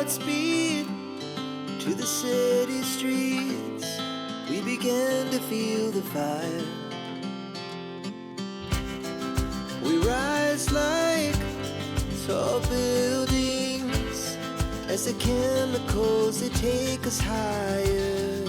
Godspeed to the city streets. We began to feel the fire. We rise like tall buildings as the chemicals, they take us higher.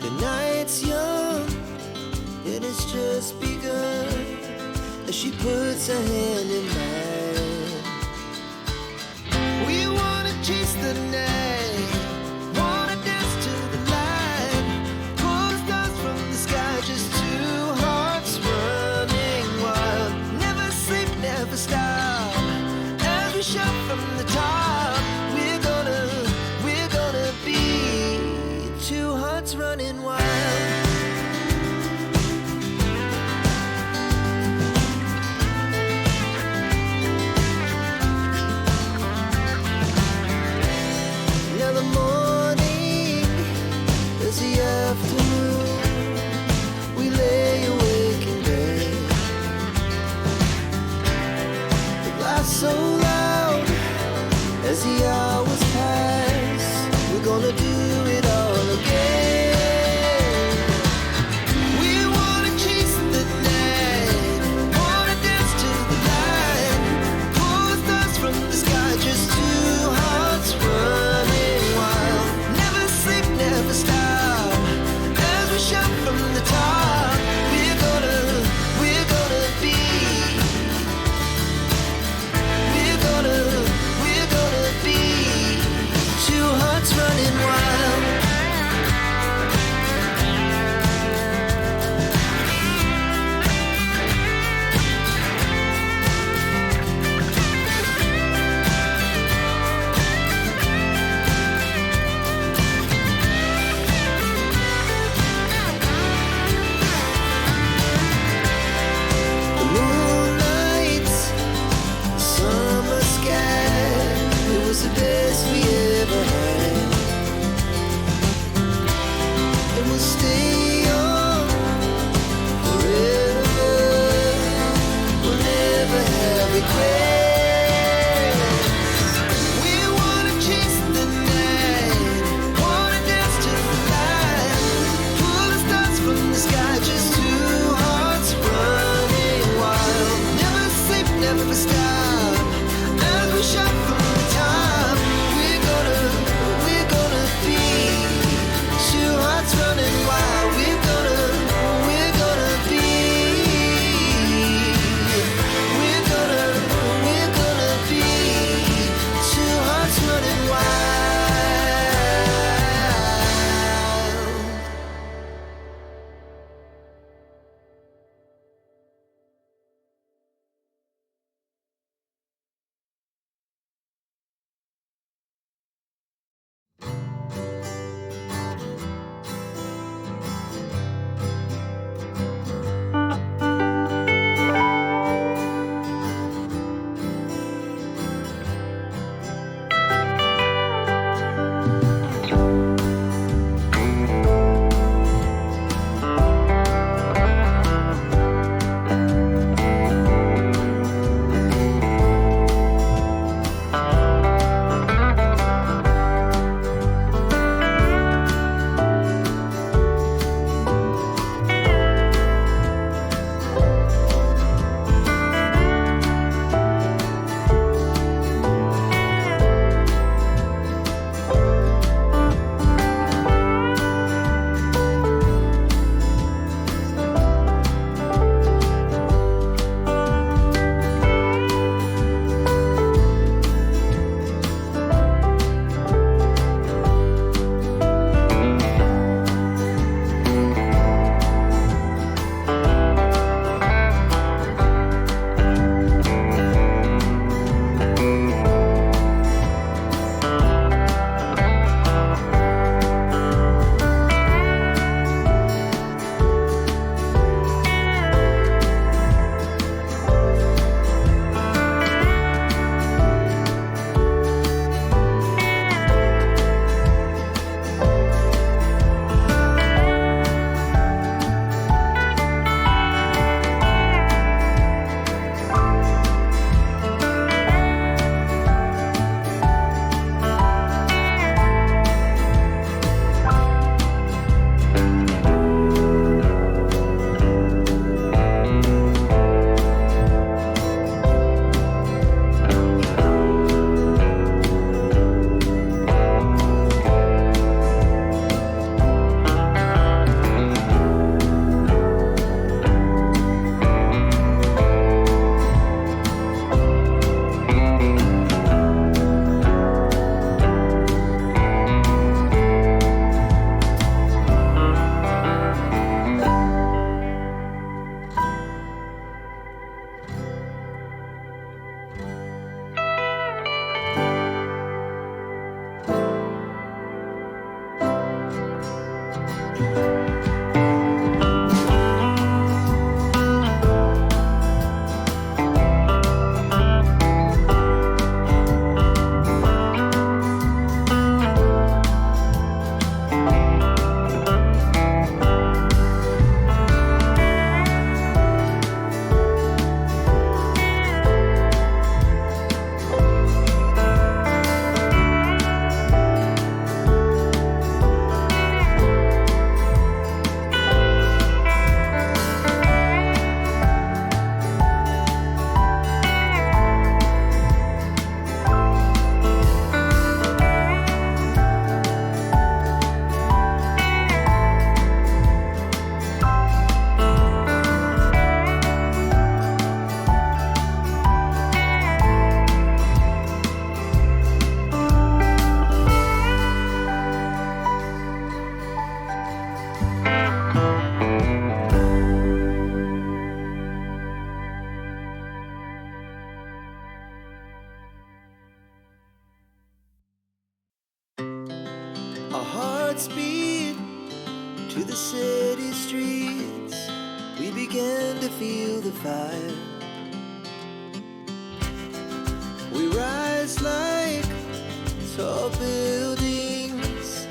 The night's young and it's just begun as she puts her hand in mine. We wanna chase the night, wanna dance to the light, pull the stars from the sky, just two hearts running wild. Never sleep, never stop, as we shout from the top. We're gonna be two hearts running wild. Now the morning is the afternoon. We lay awake in bed. The laughs so loud as the hours pass. We're gonna do it all again. We wanna chase the night, wanna dance to the light, pull the stars from the sky, just two hearts running wild. Never sleep, never stop, as we shout from the top. We're gonna be, we're gonna be two hearts running wild. The moonlight, summer sky, it was the best we ever had. And we'll stay on forever. We'll never have regrets. We wanna chase the night, wanna dance to the light, pull the stars from the sky, just two hearts running wild. Never sleep, never stop, as we shout from the top. We're gonna be two hearts running wild. We're gonna be, we're gonna be two hearts running wild. hearts beat to the city streets. We began to feel the fire. We rise like tall buildings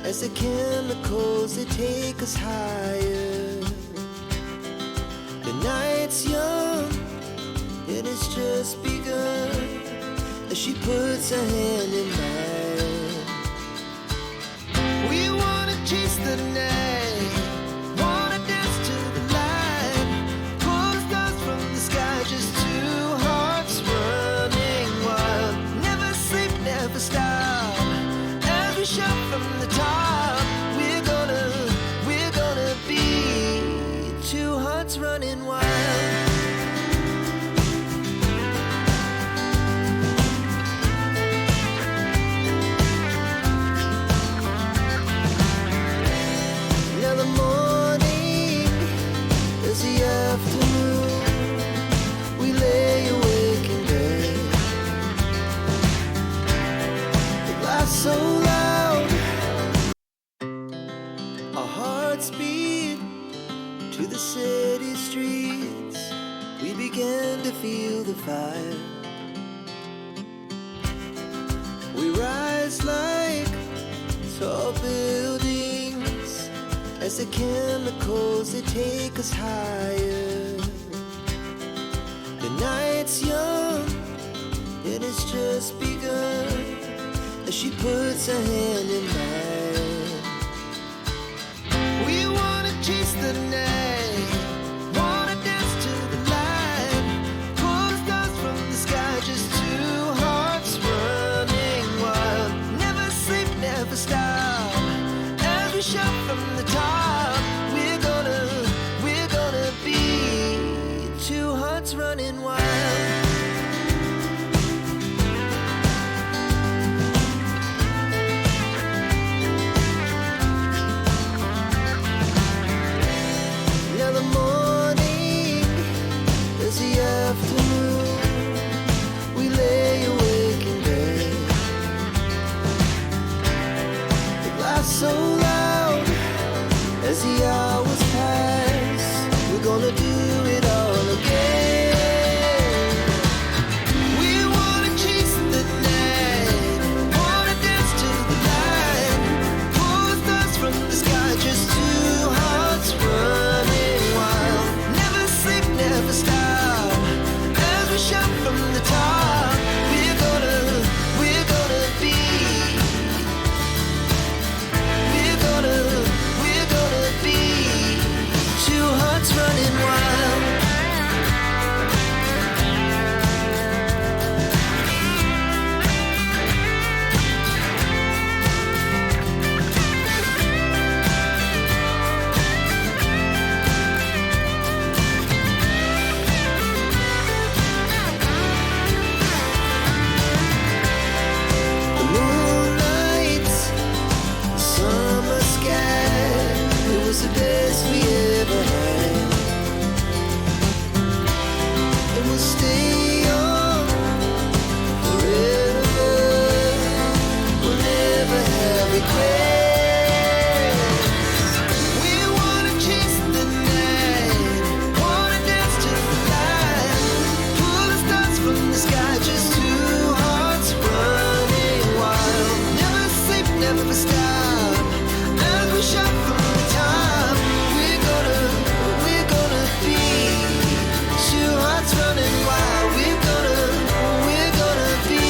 as the chemicals, they take us higher. The night's young, and it's just begun as she puts her hand in mine. We wanna chase the night, wanna dance to the light, pull the stars from the sky, just two hearts running wild. Never sleep, never stop, as we shout from the top. We're gonna be two hearts running wild. So loud, our hearts beat to the city streets. We began to feel the fire. We rise like tall buildings as the chemicals, they take us higher. The night's young, and it's just begun as she puts her hand in mine. We wanna chase the night, wanna dance to the light, pull the stars from the sky, just two hearts running wild. Never sleep, never stop, as we shout from the top. We're gonna be two hearts running wild. So loud as the hours pass, we're gonna do it all again. We wanna chase the night, wanna dance to the light, pull the stars from the sky, just two hearts running wild. Never sleep, never stop, as we shout from the top. We're gonna be two hearts running wild. The moonlight, summer sky, it was the best we ever had. And we'll stay on forever. We'll never have regrets. We wanna chase the night, wanna dance to the light, pull the stars from the sky, just two hearts running wild. Never sleep, never stop, as we shout from the top. We're gonna be two hearts running wild. We're gonna be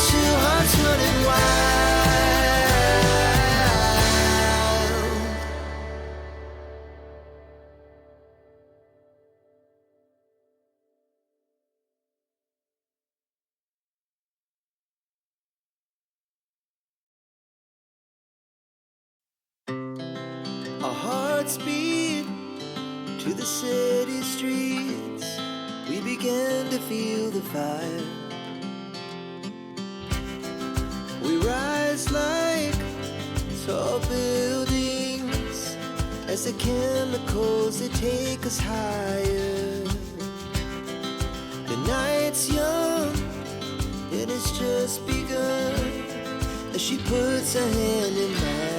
two hearts running wild. Our hearts beat to the city streets. We began to feel the fire. We rise like tall buildings as the chemicals, they take us higher. The night's young, and it's just begun as she puts her hand in mine.